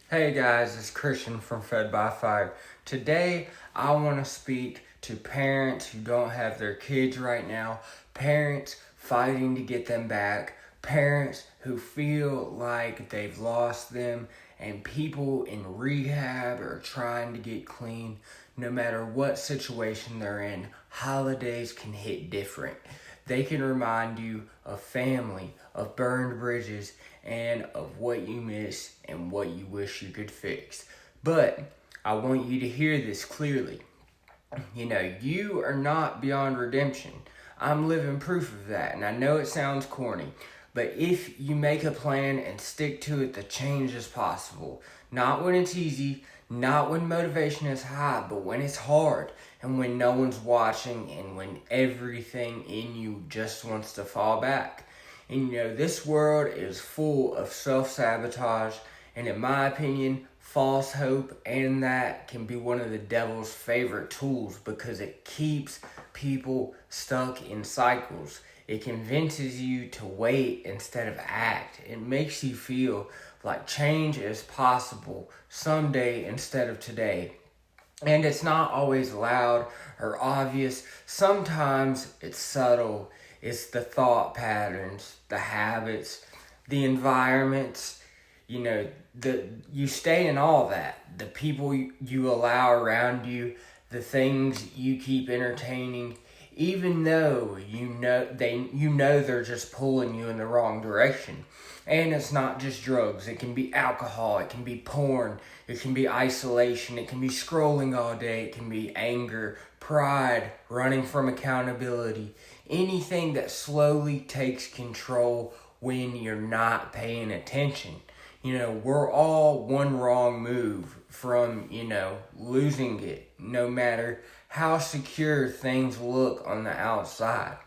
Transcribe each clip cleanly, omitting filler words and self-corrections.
Hey guys, it's Christian from Fed by Fire. Today, I want to speak to parents who don't have their kids right now, parents fighting to get them back, parents who feel like they've lost them, and people in rehab or trying to get clean. No matter what situation they're in, holidays can hit different. They can remind you of family, of burned bridges, and of what you miss and what you wish you could fix. But I want you to hear this clearly. You are not beyond redemption. I'm living proof of that, and I know it sounds corny, but if you make a plan and stick to it, the change is possible. Not when it's easy, not when motivation is high, but when it's hard, and when no one's watching, and when everything in you just wants to fall back. And this world is full of self-sabotage, and in my opinion, false hope, and that can be one of the devil's favorite tools because it keeps people stuck in cycles. It convinces you to wait instead of act. It makes you feel like change is possible someday instead of today. And it's not always loud or obvious. Sometimes it's subtle. It's the thought patterns, the habits, the environments, you stay in all that. The people you allow around you, the things you keep entertaining, even though they're just pulling you in the wrong direction. And it's not just drugs. It can be alcohol, it can be porn, it can be isolation, it can be scrolling all day, it can be anger, pride, running from accountability, anything that slowly takes control when you're not paying attention. We're all one wrong move from, losing it, no matter how secure things look on the outside.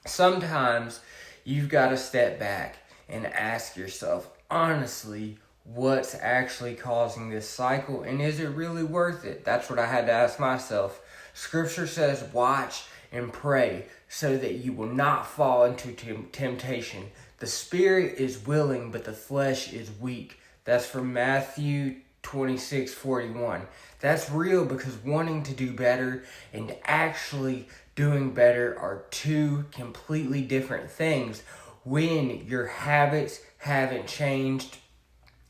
Sometimes you've got to step back and ask yourself, honestly, what's actually causing this cycle, and is it really worth it? That's what I had to ask myself. Scripture says, watch and pray so that you will not fall into temptation. The spirit is willing, but the flesh is weak. That's from Matthew 26:41. That's real because wanting to do better and actually doing better are two completely different things when your habits haven't changed.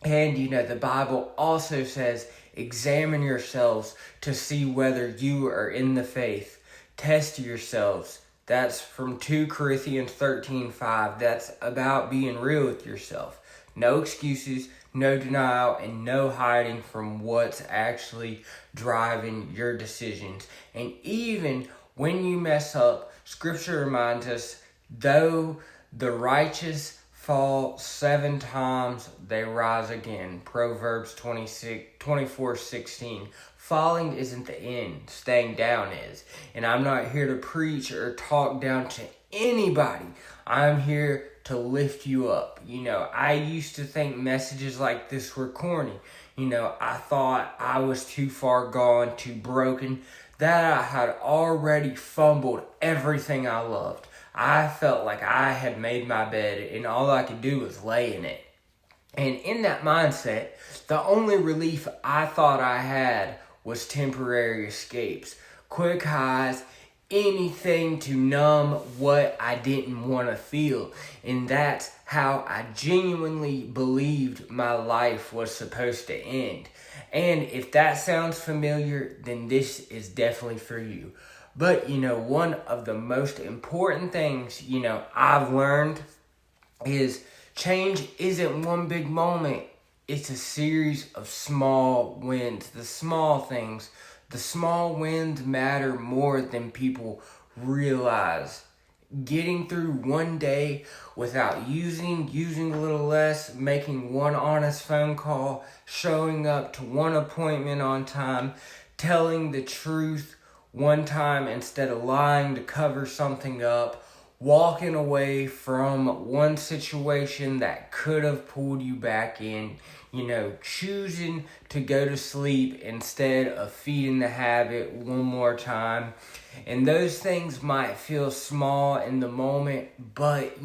And the Bible also says, examine yourselves to see whether you are in the faith. Test yourselves. That's from 2 Corinthians 13:5. That's about being real with yourself. No excuses, no denial, and no hiding from what's actually driving your decisions. And even when you mess up, Scripture reminds us, though the righteous fall 7 times, they rise again. Proverbs 24:16. Falling isn't the end, staying down is. And I'm not here to preach or talk down to anybody. I'm here to lift you up. I used to think messages like this were corny. I thought I was too far gone, too broken, that I had already fumbled everything I loved. I felt like I had made my bed and all I could do was lay in it. And in that mindset, the only relief I thought I had was temporary escapes, quick highs, anything to numb what I didn't want to feel. And that's how I genuinely believed my life was supposed to end. And if that sounds familiar, then this is definitely for you. But, one of the most important things, I've learned is change isn't one big moment. It's a series of small wins. The small things, the small wins matter more than people realize. Getting through one day without using a little less, making one honest phone call, showing up to one appointment on time, telling the truth one time instead of lying to cover something up, walking away from one situation that could have pulled you back in, choosing to go to sleep instead of feeding the habit one more time. And those things might feel small in the moment, but,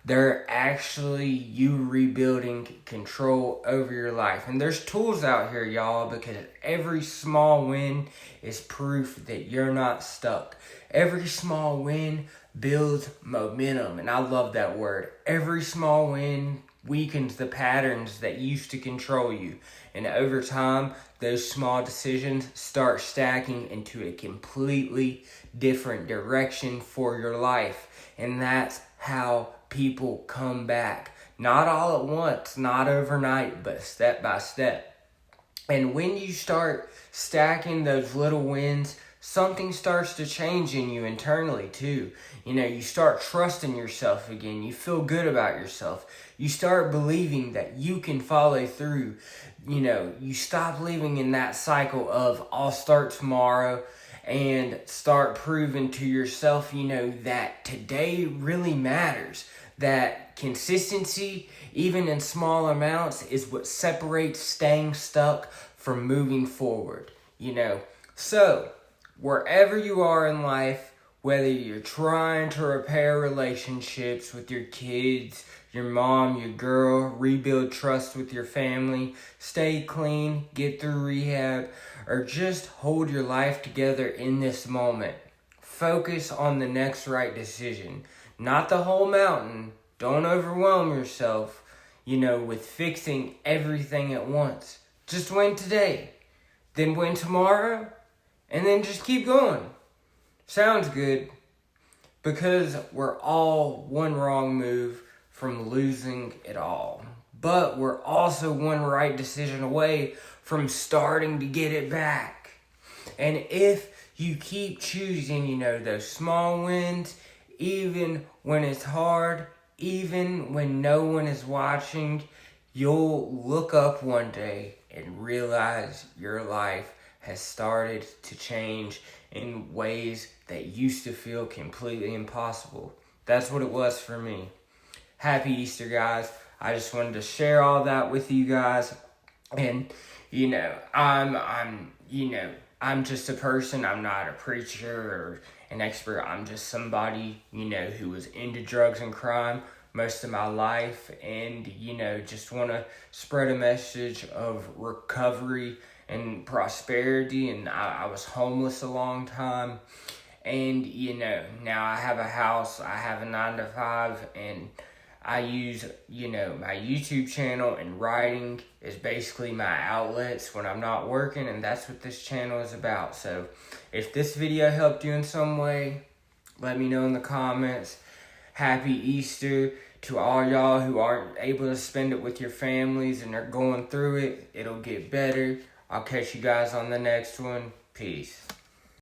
They're actually you rebuilding control over your life. And there's tools out here, y'all, because every small win is proof that you're not stuck. Every small win builds momentum, and I love that word. Every small win weakens the patterns that used to control you. And over time, those small decisions start stacking into a completely different direction for your life. And that's how people come back. Not all at once, not overnight, but step by step. And when you start stacking those little wins, something starts to change in you internally too. You start trusting yourself again. You feel good about yourself. You start believing that you can follow through. You stop living in that cycle of I'll start tomorrow, and start proving to yourself, that today really matters. That consistency, even in small amounts, is what separates staying stuck from moving forward. So wherever you are in life, whether you're trying to repair relationships with your kids, your mom, your girl, rebuild trust with your family, stay clean, get through rehab, or just hold your life together in this moment, focus on the next right decision, not the whole mountain. Don't overwhelm yourself, with fixing everything at once. Just win today, then win tomorrow, and then just keep going. Sounds good, because we're all one wrong move from losing it all. But we're also one right decision away from starting to get it back. And if you keep choosing, those small wins, even when it's hard, even when no one is watching, you'll look up one day and realize your life has started to change in ways that used to feel completely impossible. That's what it was for me. Happy Easter, guys. I just wanted to share all that with you guys. And, I'm just a person. I'm not a preacher or an expert. I'm just somebody, who was into drugs and crime most of my life, and, just want to spread a message of recovery and prosperity. And I was homeless a long time, and now I have a house, I have a 9-to-5, and I use my YouTube channel, and writing is basically my outlets when I'm not working, and that's what this channel is about. So if this video helped you in some way, let me know in the comments. Happy Easter to all y'all who aren't able to spend it with your families and are going through it. It'll get better. I'll catch you guys on the next one. Peace.